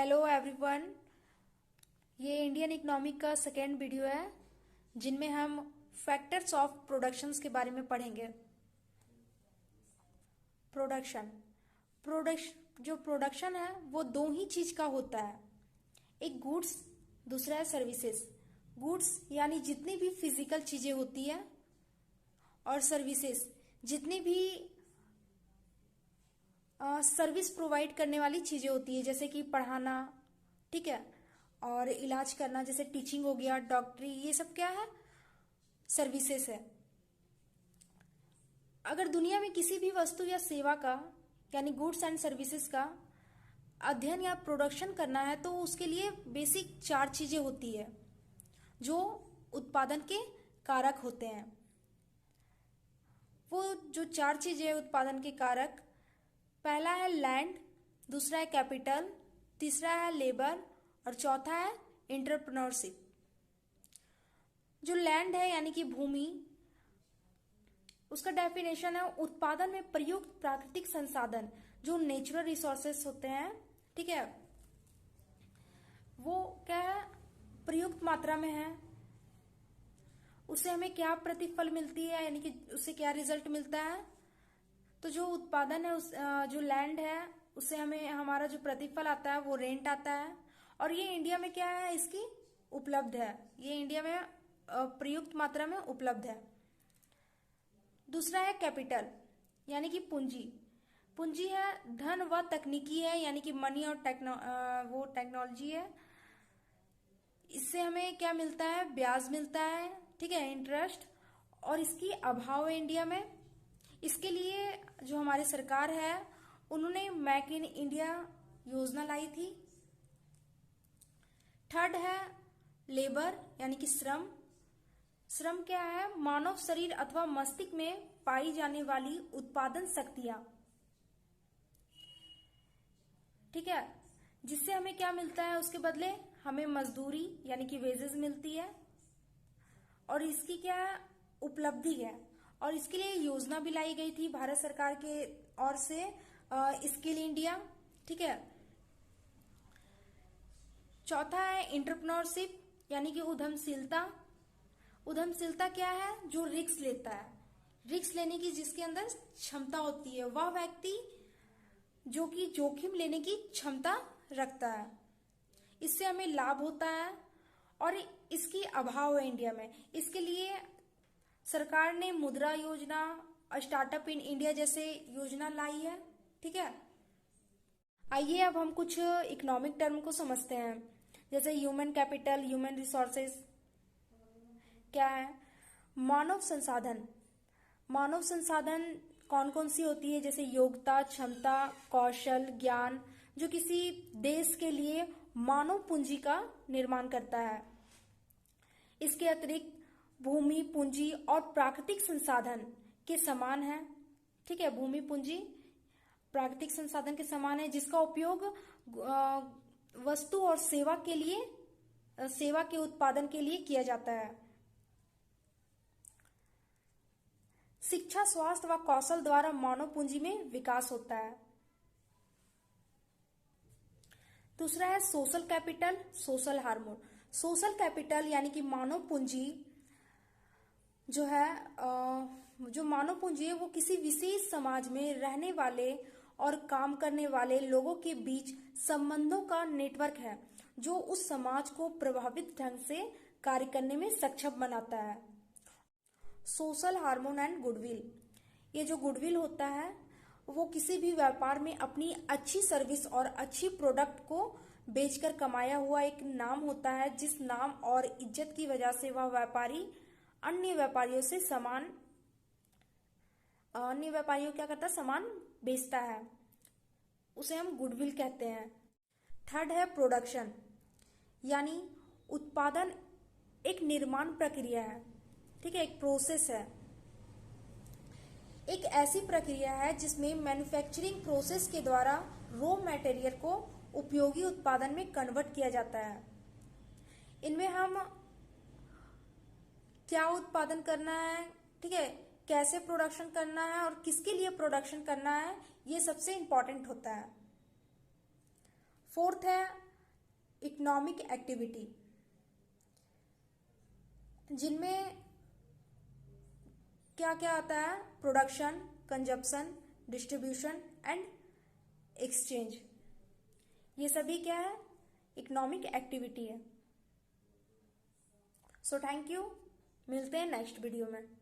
Hello everyone. ये Indian economy का second video है जिनमें हम फैक्टर्स ऑफ प्रोडक्शंस के बारे में पढ़ेंगे। प्रोडक्शन जो प्रोडक्शन है वो दो ही चीज का होता है, एक गुड्स, दूसरा है सर्विसेज। गुड्स यानी जितनी भी फिजिकल चीजें होती है और सर्विसेज जितनी भी सर्विस प्रोवाइड करने वाली चीजें होती है, जैसे कि पढ़ाना, ठीक है, और इलाज करना, जैसे टीचिंग हो गया, डॉक्टरी, ये सब क्या है, सर्विसेज है। अगर दुनिया में किसी भी वस्तु या सेवा का यानी गुड्स एंड सर्विसेज का अध्ययन या प्रोडक्शन करना है तो उसके लिए बेसिक 4 चीजें होती है जो उत्पादन के कारक होते हैं। वो जो 4 चीजें उत्पादन के कारक, पहला है लैंड, दूसरा है कैपिटल, तीसरा है लेबर और चौथा है एंटरप्रेन्योरशिप। जो लैंड है यानी कि भूमि, उसका डेफिनेशन है उत्पादन में प्रयुक्त प्राकृतिक संसाधन, जो नेचुरल रिसोर्सेस होते हैं, ठीक है, वो क्या है, प्रयुक्त मात्रा में है। उससे हमें क्या प्रतिफल मिलती है, यानी कि उससे क्या रिजल्ट मिलता है। तो जो उत्पादन है जो लैंड है उससे हमें हमारा जो प्रतिफल आता है वो रेंट आता है, और ये इंडिया में क्या है, इसकी उपलब्ध है, ये इंडिया में प्रयुक्त मात्रा में उपलब्ध है। दूसरा है कैपिटल यानी कि पूंजी। पूंजी है धन व तकनीकी है, यानी कि मनी और वो टेक्नोलॉजी है। इससे हमें क्या मिलता है, ब्याज मिलता है, ठीक है, इंटरेस्ट, और इसकी अभाव है इंडिया में। इसके लिए जो हमारी सरकार है उन्होंने मेक इन इंडिया योजना लाई थी। थर्ड है लेबर यानी कि श्रम। श्रम क्या है, मानव शरीर अथवा मस्तिष्क में पाई जाने वाली उत्पादन शक्तियां, ठीक है, जिससे हमें क्या मिलता है, उसके बदले हमें मजदूरी यानी कि वेजेस मिलती है, और इसकी क्या उपलब्धि है। और इसके लिए योजना भी लाई गई थी भारत सरकार के ओर से, स्किल इंडिया, ठीक है। चौथा है एंटरप्रेन्योरशिप यानी कि उद्यमशीलता। उद्यमशीलता क्या है, जो रिस्क लेता है, रिस्क लेने की जिसके अंदर क्षमता होती है, वह व्यक्ति जो कि जोखिम लेने की क्षमता रखता है। इससे हमें लाभ होता है, और इसकी अभाव है इंडिया में। इसके लिए सरकार ने मुद्रा योजना, स्टार्टअप इन इंडिया जैसे योजना लाई है, ठीक है। आइए अब हम कुछ इकोनॉमिक टर्म को समझते हैं, जैसे ह्यूमन कैपिटल, ह्यूमन रिसोर्सेज क्या है, मानव संसाधन। मानव संसाधन कौन कौन सी होती है, जैसे योग्यता, क्षमता, कौशल, ज्ञान, जो किसी देश के लिए मानव पूंजी का निर्माण करता है। इसके अतिरिक्त भूमि पूंजी और प्राकृतिक संसाधन के समान है, ठीक है। भूमि पूंजी प्राकृतिक संसाधन के समान है, जिसका उपयोग वस्तु और सेवा के लिए, सेवा के उत्पादन के लिए किया जाता है। शिक्षा, स्वास्थ्य व कौशल द्वारा मानव पूंजी में विकास होता है। दूसरा है social capital, social hormone. Social capital यानी कि मानव पूंजी जो है, जो मानव पूंजी है वो किसी विशेष समाज में रहने वाले और काम करने वाले लोगों के बीच संबंधों का नेटवर्क है, जो उस समाज को प्रभावित ढंग से कार्य करने में सक्षम बनाता है। सोशल हार्मोन एंड गुडविल, ये जो गुडविल होता है वो किसी भी व्यापार में अपनी अच्छी सर्विस और अच्छी प्रोडक्ट को बेचकर कमाया हुआ एक नाम होता है, जिस नाम और इज्जत की वजह से वह व्यापारी अन्य व्यापारियों से अन्य व्यापारियों क्या करता है, सामान बेचता है, उसे हम गुडविल कहते हैं। थर्ड है प्रोडक्शन, यानी उत्पादन एक निर्माण प्रक्रिया है, ठीक है, एक प्रोसेस है, एक ऐसी प्रक्रिया है जिसमें मैन्युफैक्चरिंग प्रोसेस के द्वारा रॉ मटेरियल को उपयोगी उत्पादन में कन्वर्ट किया जाता है। इनमें हम क्या उत्पादन करना है, ठीक है, कैसे प्रोडक्शन करना है और किसके लिए प्रोडक्शन करना है, ये सबसे इंपॉर्टेंट होता है। फोर्थ है इकोनॉमिक एक्टिविटी, जिनमें क्या क्या आता है? Production, consumption, distribution and exchange. ये सभी क्या है? इकोनॉमिक एक्टिविटी है। सो थैंक यू, मिलते हैं नेक्स्ट वीडियो में।